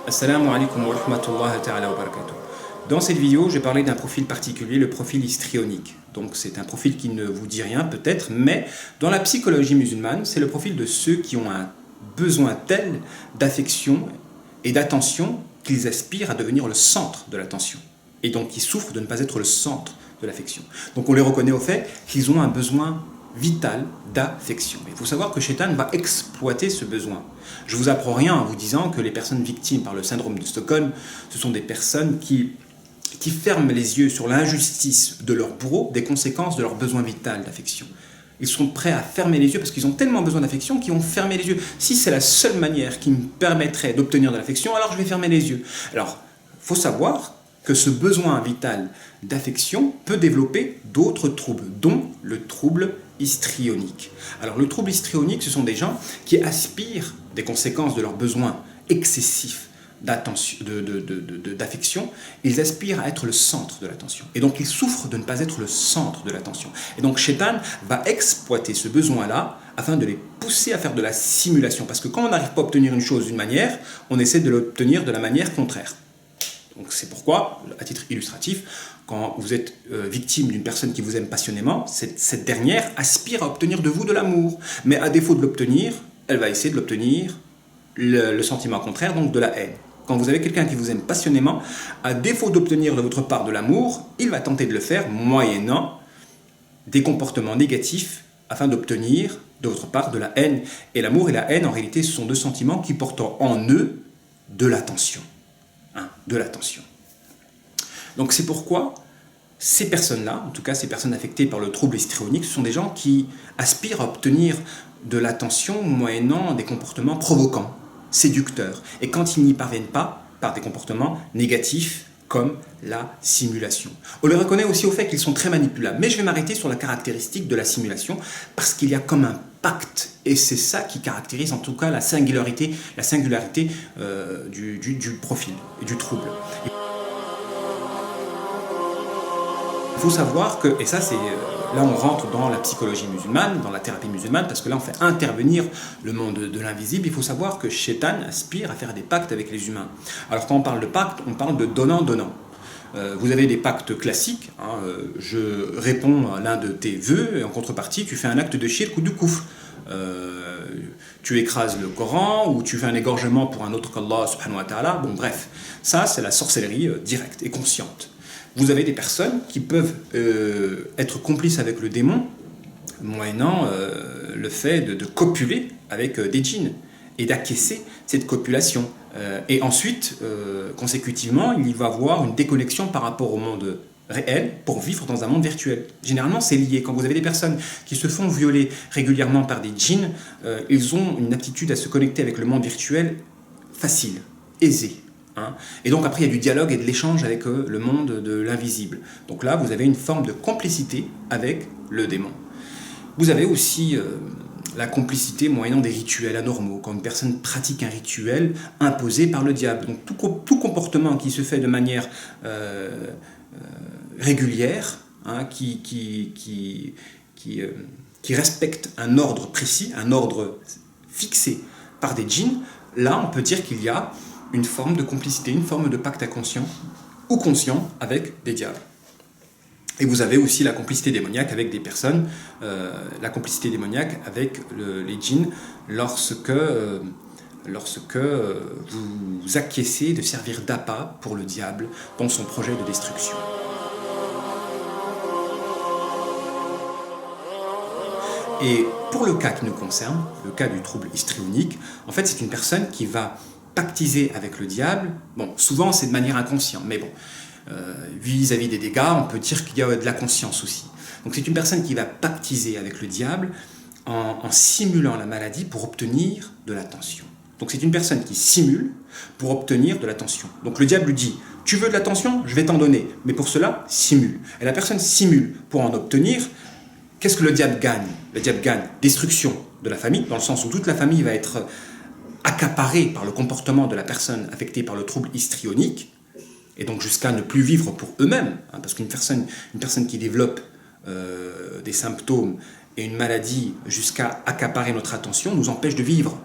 Assalamu alaikum wa rahmatullahi ta'ala wa barakatuh. Dans cette vidéo, j'ai parlé d'un profil particulier, le profil histrionique. Donc c'est un profil qui ne vous dit rien peut-être, mais dans la psychologie musulmane, c'est le profil de ceux qui ont un besoin tel d'affection et d'attention qu'ils aspirent à devenir le centre de l'attention. Et donc qui souffrent de ne pas être le centre de l'affection. Donc on les reconnaît au fait qu'ils ont un besoin vital d'affection. Il faut savoir que Shaitan va exploiter ce besoin. Je ne vous apprends rien en vous disant que les personnes victimes par le syndrome de Stockholm, ce sont des personnes qui ferment les yeux sur l'injustice de leur bourreau, des conséquences de leur besoin vital d'affection. Ils sont prêts à fermer les yeux parce qu'ils ont tellement besoin d'affection qu'ils vont fermer les yeux. Si c'est la seule manière qui me permettrait d'obtenir de l'affection, alors je vais fermer les yeux. Alors, il faut savoir que ce besoin vital d'affection peut développer d'autres troubles, dont le trouble histrionique. Alors le trouble histrionique, ce sont des gens qui aspirent des conséquences de leurs besoins excessifs d'affection, ils aspirent à être le centre de l'attention. Et donc ils souffrent de ne pas être le centre de l'attention. Et donc Shaitan va exploiter ce besoin-là afin de les pousser à faire de la simulation. Parce que quand on n'arrive pas à obtenir une chose d'une manière, on essaie de l'obtenir de la manière contraire. Donc c'est pourquoi, à titre illustratif, quand vous êtes victime d'une personne qui vous aime passionnément, cette dernière aspire à obtenir de vous de l'amour. Mais à défaut de l'obtenir, elle va essayer de l'obtenir le sentiment contraire, donc de la haine. Quand vous avez quelqu'un qui vous aime passionnément, à défaut d'obtenir de votre part de l'amour, il va tenter de le faire moyennant des comportements négatifs afin d'obtenir de votre part de la haine. Et l'amour et la haine, en réalité, ce sont deux sentiments qui portent en eux de l'attention. De l'attention. Donc c'est pourquoi ces personnes-là, en tout cas ces personnes affectées par le trouble histrionique, ce sont des gens qui aspirent à obtenir de l'attention moyennant des comportements provoquants, séducteurs. Et quand ils n'y parviennent pas, par des comportements négatifs comme la simulation. On les reconnaît aussi au fait qu'ils sont très manipulables. Mais je vais m'arrêter sur la caractéristique de la simulation parce qu'il y a comme un pacte. Et c'est ça qui caractérise en tout cas la singularité du profil et du trouble. Il faut savoir que, et ça c'est là on rentre dans la psychologie musulmane, dans la thérapie musulmane, parce que là on fait intervenir le monde de l'invisible. Il faut savoir que Shaitan aspire à faire des pactes avec les humains. Alors quand on parle de pacte, on parle de donnant-donnant. Vous avez des pactes classiques, je réponds à l'un de tes vœux et en contrepartie tu fais un acte de shirk ou de kufr. Tu écrases le Coran ou tu fais un égorgement pour un autre qu'Allah subhanahu wa ta'ala. Bon bref, ça c'est la sorcellerie directe et consciente. Vous avez des personnes qui peuvent être complices avec le démon moyennant le fait de copuler avec des djinns et d'acquiescer cette copulation. Et ensuite, consécutivement, il va y avoir une déconnexion par rapport au monde réel pour vivre dans un monde virtuel. Généralement, c'est lié. Quand vous avez des personnes qui se font violer régulièrement par des djinns, ils ont une aptitude à se connecter avec le monde virtuel facile, aisée. Et donc après il y a du dialogue et de l'échange avec le monde de l'invisible. Donc là vous avez une forme de complicité avec le démon. Vous avez aussi la complicité moyennant des rituels anormaux, quand une personne pratique un rituel imposé par le diable. Donc tout comportement qui se fait de manière régulière, qui respecte un ordre précis, un ordre fixé par des djinns, là on peut dire qu'il y a une forme de complicité, une forme de pacte inconscient ou conscient avec des diables. Et vous avez aussi la complicité démoniaque avec des personnes, la complicité démoniaque avec les djinns lorsque vous acquiescez de servir d'appât pour le diable dans son projet de destruction. Et pour le cas qui nous concerne, le cas du trouble histrionique, en fait c'est une personne qui va pactiser avec le diable. Bon, souvent c'est de manière inconsciente, mais bon, vis-à-vis des dégâts, on peut dire qu'il y a de la conscience aussi. Donc c'est une personne qui va pactiser avec le diable en simulant la maladie pour obtenir de l'attention. Donc c'est une personne qui simule pour obtenir de l'attention. Donc le diable lui dit, tu veux de l'attention, je vais t'en donner, mais pour cela, simule. Et la personne simule pour en obtenir. Qu'est-ce que le diable gagne? Le diable gagne destruction de la famille, dans le sens où toute la famille va être accaparés par le comportement de la personne affectée par le trouble histrionique, et donc jusqu'à ne plus vivre pour eux-mêmes, parce qu'une personne qui développe des symptômes et une maladie jusqu'à accaparer notre attention nous empêche de vivre.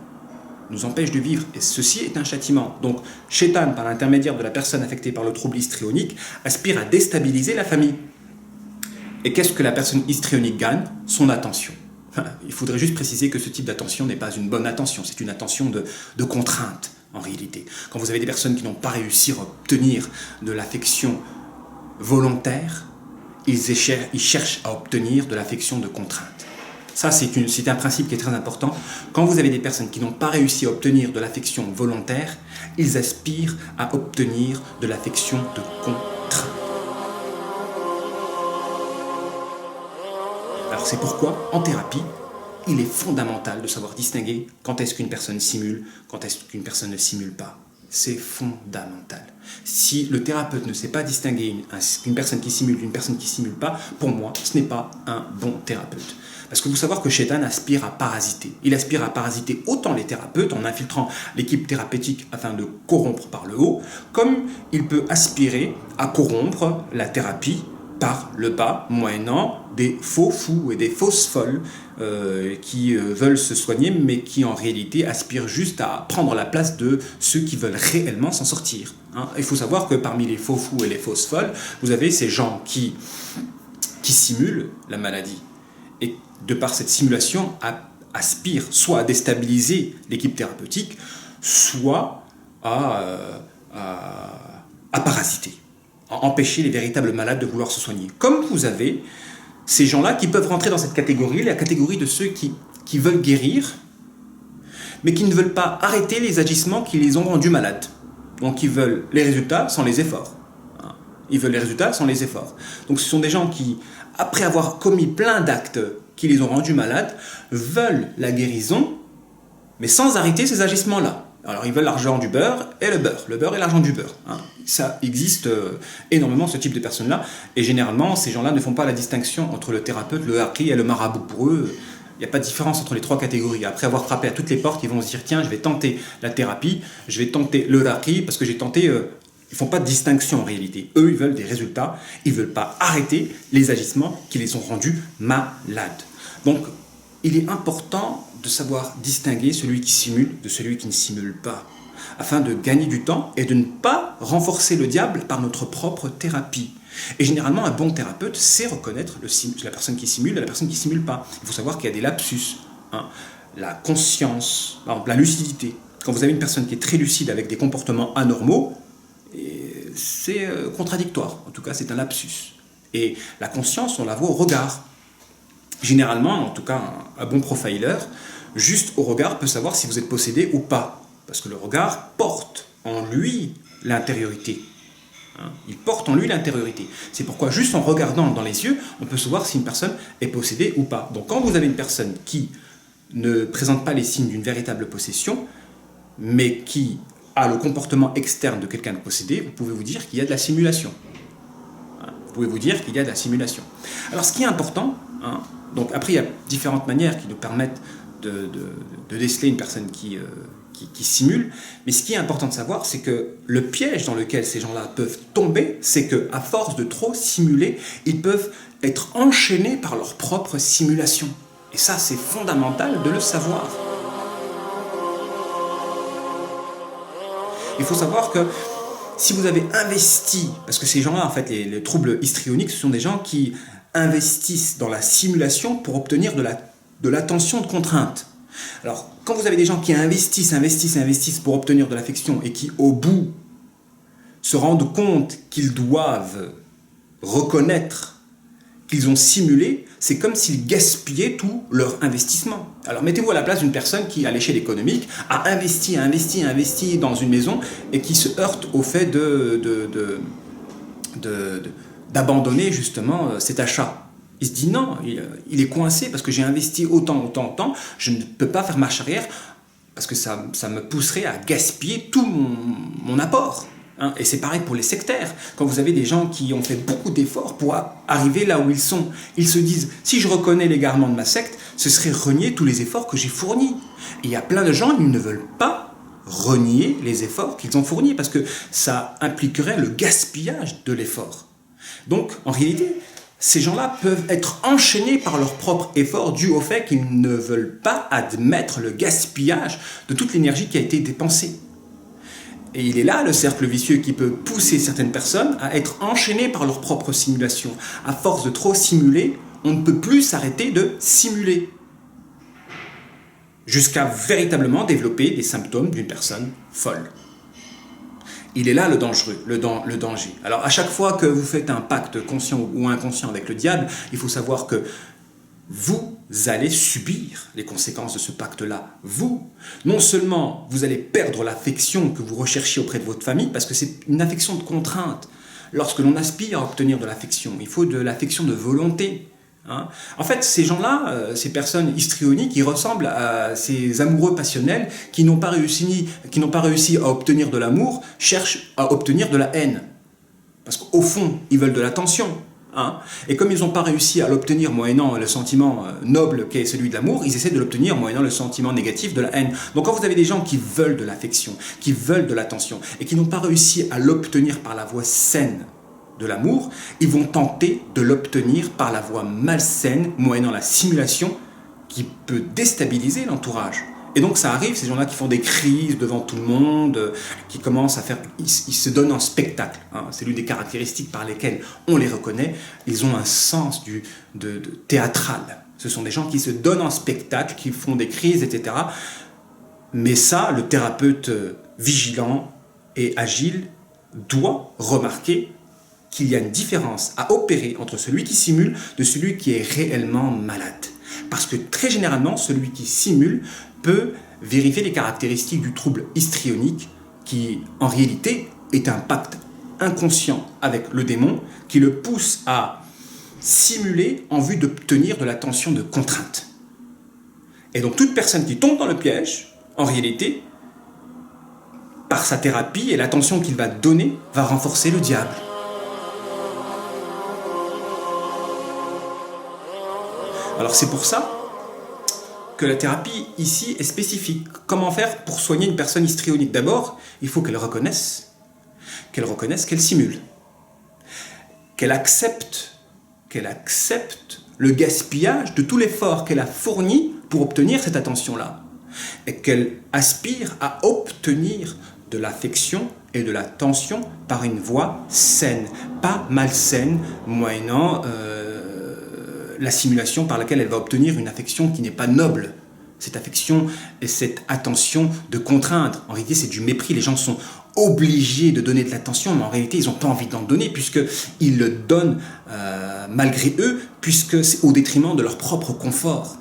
nous empêche de vivre, et ceci est un châtiment. Donc, Shaitan, par l'intermédiaire de la personne affectée par le trouble histrionique, aspire à déstabiliser la famille. Et qu'est-ce que la personne histrionique gagne? Son attention. Il faudrait juste préciser que ce type d'attention n'est pas une bonne attention, c'est une attention de contrainte, en réalité. Quand vous avez des personnes qui n'ont pas réussi à obtenir de l'affection volontaire, ils cherchent à obtenir de l'affection de contrainte. Ça, c'est un principe qui est très important. Quand vous avez des personnes qui n'ont pas réussi à obtenir de l'affection volontaire, ils aspirent à obtenir de l'affection de contrainte. Alors c'est pourquoi, en thérapie, il est fondamental de savoir distinguer quand est-ce qu'une personne simule, quand est-ce qu'une personne ne simule pas. C'est fondamental. Si le thérapeute ne sait pas distinguer une personne qui simule d'une personne qui ne simule pas, pour moi, ce n'est pas un bon thérapeute. Parce que vous savez que Shaitan aspire à parasiter. Il aspire à parasiter autant les thérapeutes en infiltrant l'équipe thérapeutique afin de corrompre par le haut, comme il peut aspirer à corrompre la thérapie par le bas, moyennant des faux fous et des fausses folles qui veulent se soigner, mais qui en réalité aspirent juste à prendre la place de ceux qui veulent réellement s'en sortir. Il faut savoir que parmi les faux fous et les fausses folles, vous avez ces gens qui simulent la maladie. Et de par cette simulation, aspirent soit à déstabiliser l'équipe thérapeutique, soit à parasiter, à empêcher les véritables malades de vouloir se soigner. Comme vous avez ces gens-là qui peuvent rentrer dans cette catégorie, la catégorie de ceux qui veulent guérir, mais qui ne veulent pas arrêter les agissements qui les ont rendus malades. Donc ils veulent les résultats sans les efforts. Ils veulent les résultats sans les efforts. Donc ce sont des gens qui, après avoir commis plein d'actes qui les ont rendus malades, veulent la guérison, mais sans arrêter ces agissements-là. Alors ils veulent l'argent du beurre et le beurre et l'argent du beurre. Ça existe énormément, ce type de personnes-là, et généralement ces gens-là ne font pas la distinction entre le thérapeute, le haki et le marabout. Pour eux, il n'y a pas de différence entre les trois catégories. Après avoir frappé à toutes les portes, ils vont se dire tiens, je vais tenter la thérapie, je vais tenter le haki, parce que j'ai tenté... ils ne font pas de distinction en réalité. Eux, ils veulent des résultats, ils ne veulent pas arrêter les agissements qui les ont rendus malades. Donc, il est important de savoir distinguer celui qui simule de celui qui ne simule pas, afin de gagner du temps et de ne pas renforcer le diable par notre propre thérapie. Et généralement, un bon thérapeute sait reconnaître la personne qui simule et la personne qui ne simule pas. Il faut savoir qu'il y a des lapsus, la conscience, par exemple, la lucidité. Quand vous avez une personne qui est très lucide avec des comportements anormaux, c'est contradictoire, en tout cas c'est un lapsus. Et la conscience, on la voit au regard. Généralement, en tout cas un bon profiler, juste au regard peut savoir si vous êtes possédé ou pas. Parce que le regard porte en lui l'intériorité. Il porte en lui l'intériorité. C'est pourquoi juste en regardant dans les yeux, on peut savoir si une personne est possédée ou pas. Donc quand vous avez une personne qui ne présente pas les signes d'une véritable possession, mais qui a le comportement externe de quelqu'un de possédé, vous pouvez vous dire qu'il y a de la simulation. Vous pouvez vous dire qu'il y a de la simulation. Alors ce qui est important, donc après il y a différentes manières qui nous permettent de déceler une personne qui simule, mais ce qui est important de savoir, c'est que le piège dans lequel ces gens-là peuvent tomber, c'est qu'à force de trop simuler, ils peuvent être enchaînés par leur propre simulation. Et ça, c'est fondamental de le savoir. Il faut savoir que si vous avez investi, parce que ces gens-là, en fait, les troubles histrioniques, ce sont des gens qui investissent dans la simulation pour obtenir de l'attention de contrainte. Alors, quand vous avez des gens qui investissent pour obtenir de l'affection et qui, au bout, se rendent compte qu'ils doivent reconnaître qu'ils ont simulé, c'est comme s'ils gaspillaient tout leur investissement. Alors mettez-vous à la place d'une personne qui, à l'échelle économique, a investi dans une maison et qui se heurte au fait d'abandonner justement cet achat. Il se dit non, il est coincé parce que j'ai investi autant, je ne peux pas faire marche arrière parce que ça me pousserait à gaspiller tout mon apport. Et c'est pareil pour les sectaires. Quand vous avez des gens qui ont fait beaucoup d'efforts pour arriver là où ils sont, ils se disent, si je reconnais l'égarement de ma secte, ce serait renier tous les efforts que j'ai fournis. Et il y a plein de gens qui ne veulent pas renier les efforts qu'ils ont fournis parce que ça impliquerait le gaspillage de l'effort. Donc, en réalité, Ces gens-là peuvent être enchaînés par leur propre effort dû au fait qu'ils ne veulent pas admettre le gaspillage de toute l'énergie qui a été dépensée. Et il est là le cercle vicieux qui peut pousser certaines personnes à être enchaînées par leur propre simulation. À force de trop simuler, on ne peut plus s'arrêter de simuler. Jusqu'à véritablement développer des symptômes d'une personne folle. Il est là le danger. Alors à chaque fois que vous faites un pacte conscient ou inconscient avec le diable, il faut savoir que vous allez subir les conséquences de ce pacte-là. Vous, non seulement vous allez perdre l'affection que vous recherchiez auprès de votre famille, parce que c'est une affection de contrainte. Lorsque l'on aspire à obtenir de l'affection, il faut de l'affection de volonté. En fait, ces gens-là, ces personnes histrioniques, ils ressemblent à ces amoureux passionnels qui n'ont pas réussi à obtenir de l'amour, cherchent à obtenir de la haine. Parce qu'au fond, ils veulent de l'attention. Et comme ils n'ont pas réussi à l'obtenir moyennant le sentiment noble qu'est celui de l'amour, ils essaient de l'obtenir moyennant le sentiment négatif de la haine. Donc quand vous avez des gens qui veulent de l'affection, qui veulent de l'attention, et qui n'ont pas réussi à l'obtenir par la voie saine de l'amour, ils vont tenter de l'obtenir par la voie malsaine, moyennant la simulation qui peut déstabiliser l'entourage. Et donc ça arrive, ces gens-là qui font des crises devant tout le monde, qui commencent à faire... Ils se donnent un spectacle. C'est l'une des caractéristiques par lesquelles on les reconnaît. Ils ont un sens de théâtral. Ce sont des gens qui se donnent un spectacle, qui font des crises, etc. Mais ça, le thérapeute vigilant et agile doit remarquer qu'il y a une différence à opérer entre celui qui simule de celui qui est réellement malade. Parce que très généralement, celui qui simule peut vérifier les caractéristiques du trouble histrionique qui, en réalité, est un pacte inconscient avec le démon qui le pousse à simuler en vue d'obtenir de l'attention de contrainte. Et donc toute personne qui tombe dans le piège, en réalité, par sa thérapie et l'attention qu'il va donner, va renforcer le diable. Alors c'est pour ça que la thérapie ici est spécifique. Comment faire pour soigner une personne histrionique? D'abord, il faut qu'elle reconnaisse qu'elle simule, qu'elle accepte le gaspillage de tout l'effort qu'elle a fourni pour obtenir cette attention-là, et qu'elle aspire à obtenir de l'affection et de l'attention par une voie saine, pas malsaine, moyennant la simulation par laquelle elle va obtenir une affection qui n'est pas noble. Cette affection et cette attention de contraindre. En réalité, c'est du mépris. Les gens sont obligés de donner de l'attention, mais en réalité, ils n'ont pas envie d'en donner, puisqu'ils le donnent malgré eux, puisque c'est au détriment de leur propre confort.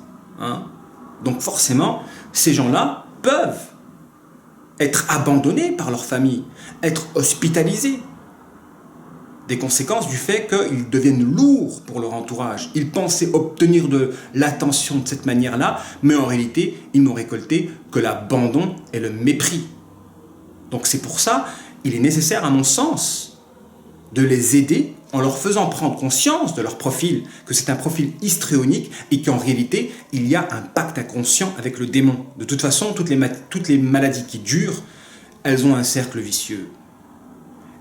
Donc forcément, ces gens-là peuvent être abandonnés par leur famille, être hospitalisés. Des conséquences du fait qu'ils deviennent lourds pour leur entourage. Ils pensaient obtenir de l'attention de cette manière-là, mais en réalité, ils n'ont récolté que l'abandon et le mépris. Donc c'est pour ça, il est nécessaire, à mon sens, de les aider en leur faisant prendre conscience de leur profil, que c'est un profil histrionique et qu'en réalité, il y a un pacte inconscient avec le démon. De toute façon, toutes les maladies qui durent, elles ont un cercle vicieux.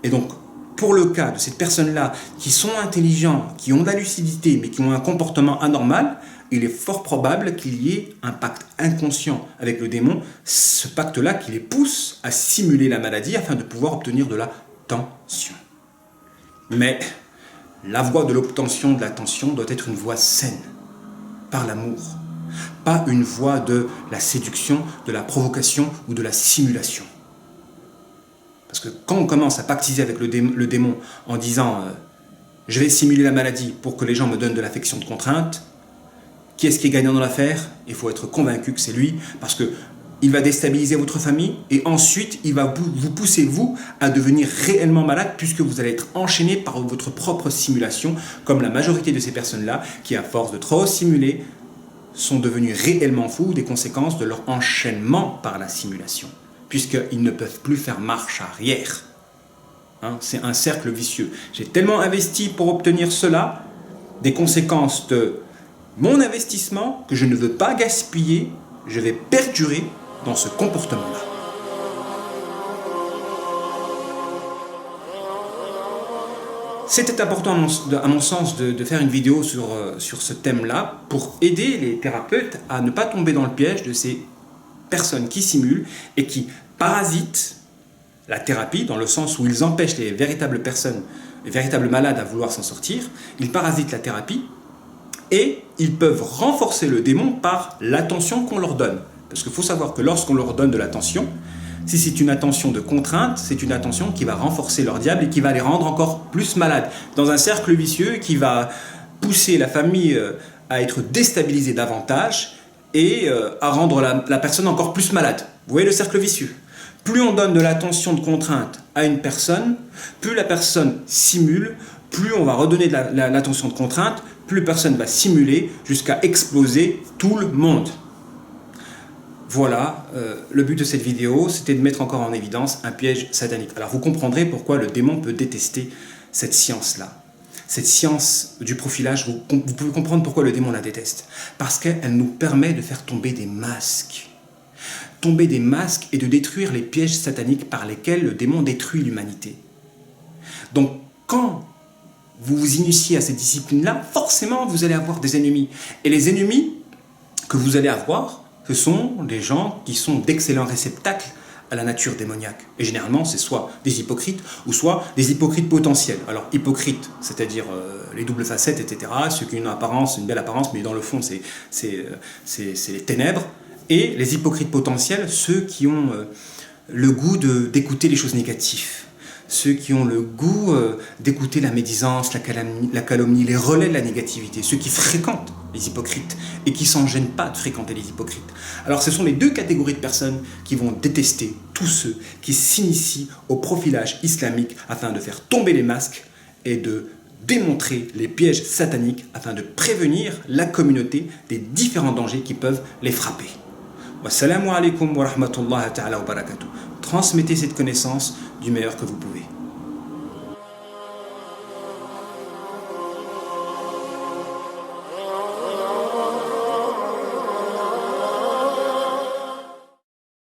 Et donc, pour le cas de ces personnes-là qui sont intelligents, qui ont de la lucidité, mais qui ont un comportement anormal, il est fort probable qu'il y ait un pacte inconscient avec le démon, ce pacte-là qui les pousse à simuler la maladie afin de pouvoir obtenir de l'attention. Mais la voie de l'obtention de l'attention doit être une voie saine, par l'amour, pas une voie de la séduction, de la provocation ou de la simulation. Parce que quand on commence à pactiser avec le démon en disant je vais simuler la maladie pour que les gens me donnent de l'affection de contrainte, qui est-ce qui est gagnant dans l'affaire? Il faut être convaincu que c'est lui, parce qu'il va déstabiliser votre famille et ensuite il va vous pousser, vous, à devenir réellement malade puisque vous allez être enchaîné par votre propre simulation, comme la majorité de ces personnes-là qui, à force de trop simuler, sont devenus réellement fous des conséquences de leur enchaînement par la simulation, puisqu'ils ne peuvent plus faire marche arrière. C'est un cercle vicieux. J'ai tellement investi pour obtenir cela, des conséquences de mon investissement que je ne veux pas gaspiller, je vais perdurer dans ce comportement-là. C'était important à mon sens de faire une vidéo sur ce thème-là pour aider les thérapeutes à ne pas tomber dans le piège de ces personnes qui simulent et qui parasitent la thérapie dans le sens où ils empêchent les véritables personnes, les véritables malades à vouloir s'en sortir. Ils parasitent la thérapie et ils peuvent renforcer le démon par l'attention qu'on leur donne. Parce qu'il faut savoir que lorsqu'on leur donne de l'attention, si c'est une attention de contrainte, c'est une attention qui va renforcer leur diable et qui va les rendre encore plus malades. Dans un cercle vicieux qui va pousser la famille à être déstabilisée davantage et à rendre la personne encore plus malade. Vous voyez le cercle vicieux? Plus on donne de l'attention de contrainte à une personne, plus la personne simule, plus on va redonner de l'attention de contrainte, plus la personne va simuler jusqu'à exploser tout le monde. Voilà, le but de cette vidéo, c'était de mettre encore en évidence un piège satanique. Alors vous comprendrez pourquoi le démon peut détester cette science-là. Cette science du profilage, vous pouvez comprendre pourquoi le démon la déteste. Parce qu'elle nous permet de faire tomber des masques. Tomber des masques et de détruire les pièges sataniques par lesquels le démon détruit l'humanité. Donc quand vous vous initiez à cette discipline-là, forcément vous allez avoir des ennemis. Et les ennemis que vous allez avoir, ce sont des gens qui sont d'excellents réceptacles à la nature démoniaque. Et généralement, c'est soit des hypocrites ou soit des hypocrites potentiels. Alors, hypocrites, c'est-à-dire les doubles facettes, etc., ceux qui ont une apparence, une belle apparence, mais dans le fond, c'est les ténèbres. Et les hypocrites potentiels, ceux qui ont le goût d'écouter les choses négatives. Ceux qui ont le goût d'écouter la médisance, la calomnie, les relais de la négativité, ceux qui fréquentent les hypocrites et qui ne s'en gênent pas de fréquenter les hypocrites. Alors ce sont les deux catégories de personnes qui vont détester tous ceux qui s'initient au profilage islamique afin de faire tomber les masques et de démontrer les pièges sataniques afin de prévenir la communauté des différents dangers qui peuvent les frapper. Wassalamu alaikum wa rahmatullahi ta'ala wa barakatuh. Transmettez cette connaissance du meilleur que vous pouvez.